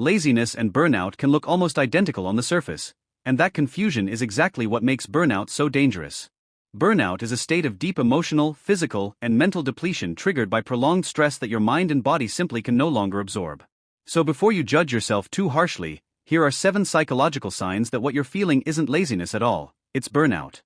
Laziness and burnout can look almost identical on the surface, and that confusion is exactly what makes burnout so dangerous. Burnout is a state of deep emotional, physical, and mental depletion triggered by prolonged stress that your mind and body simply can no longer absorb. So before you judge yourself too harshly, here are 7 psychological signs that what you're feeling isn't laziness at all, it's burnout.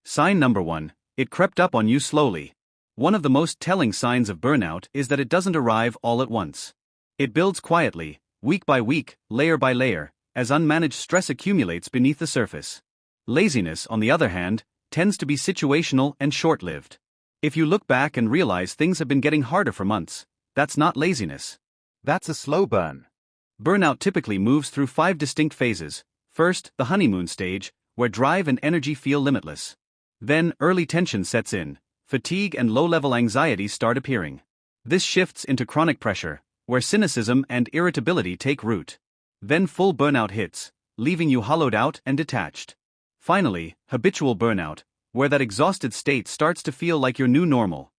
Sign number 1, it crept up on you slowly. One of the most telling signs of burnout is that it doesn't arrive all at once. It builds quietly, week by week, layer by layer, as unmanaged stress accumulates beneath the surface. Laziness, on the other hand, tends to be situational and short-lived. If you look back and realize things have been getting harder for months, that's not laziness. That's a slow burn. Burnout typically moves through 5 distinct phases. First, the honeymoon stage, where drive and energy feel limitless. Then, early tension sets in, fatigue and low-level anxiety start appearing. This shifts into chronic pressure, where cynicism and irritability take root. Then full burnout hits, leaving you hollowed out and detached. Finally, habitual burnout, where that exhausted state starts to feel like your new normal.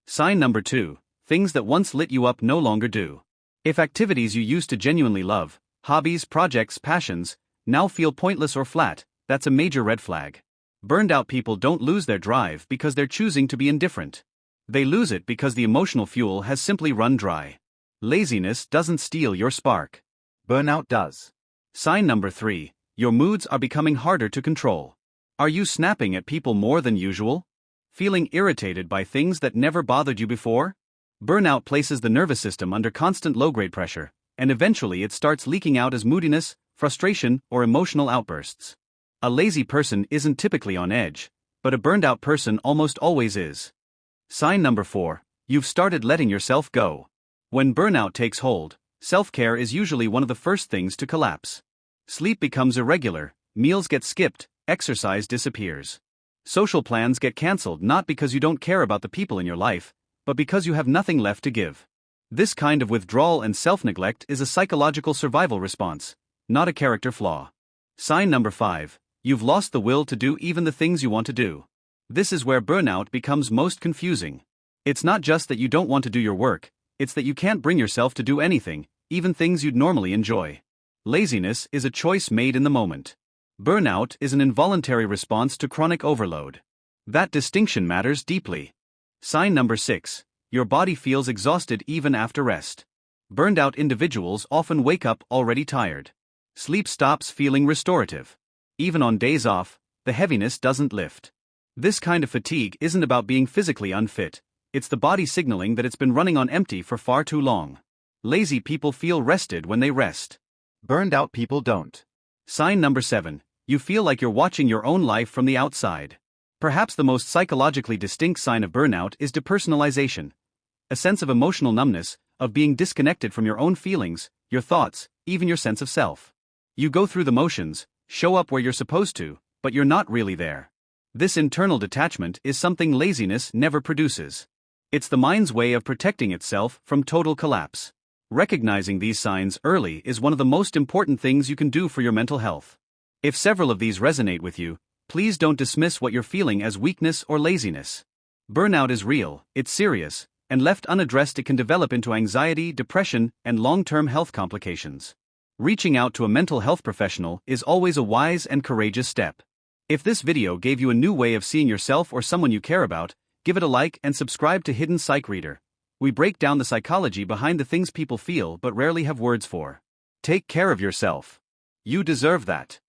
Sign number 2, things that once lit you up no longer do. If activities you used to genuinely love, hobbies, projects, passions, now feel pointless or flat, that's a major red flag. Burned out people don't lose their drive because they're choosing to be indifferent. They lose it because the emotional fuel has simply run dry. Laziness doesn't steal your spark. Burnout does. Sign number 3, your moods are becoming harder to control. Are you snapping at people more than usual? Feeling irritated by things that never bothered you before? Burnout places the nervous system under constant low-grade pressure, and eventually it starts leaking out as moodiness, frustration, or emotional outbursts. A lazy person isn't typically on edge, but a burned-out person almost always is. Sign number 4, you've started letting yourself go. When burnout takes hold, self-care is usually one of the first things to collapse. Sleep becomes irregular, meals get skipped, exercise disappears. Social plans get cancelled not because you don't care about the people in your life, but because you have nothing left to give. This kind of withdrawal and self-neglect is a psychological survival response, not a character flaw. Sign number 5, you've lost the will to do even the things you want to do. This is where burnout becomes most confusing. It's not just that you don't want to do your work, it's that you can't bring yourself to do anything, even things you'd normally enjoy. Laziness is a choice made in the moment. Burnout is an involuntary response to chronic overload. That distinction matters deeply. Sign number 6, your body feels exhausted even after rest. Burned out individuals often wake up already tired. Sleep stops feeling restorative. Even on days off, the heaviness doesn't lift. This kind of fatigue isn't about being physically unfit, it's the body signaling that it's been running on empty for far too long. Lazy people feel rested when they rest. Burned out people don't. Sign number 7, you feel like you're watching your own life from the outside. Perhaps the most psychologically distinct sign of burnout is depersonalization. A sense of emotional numbness, of being disconnected from your own feelings, your thoughts, even your sense of self. You go through the motions, show up where you're supposed to, but you're not really there. This internal detachment is something laziness never produces. It's the mind's way of protecting itself from total collapse. Recognizing these signs early is one of the most important things you can do for your mental health. If several of these resonate with you, please don't dismiss what you're feeling as weakness or laziness. Burnout is real, it's serious, and left unaddressed it can develop into anxiety, depression, and long-term health complications. Reaching out to a mental health professional is always a wise and courageous step. If this video gave you a new way of seeing yourself or someone you care about, give it a like and subscribe to Hidden Psyche Reader. We break down the psychology behind the things people feel but rarely have words for. Take care of yourself. You deserve that.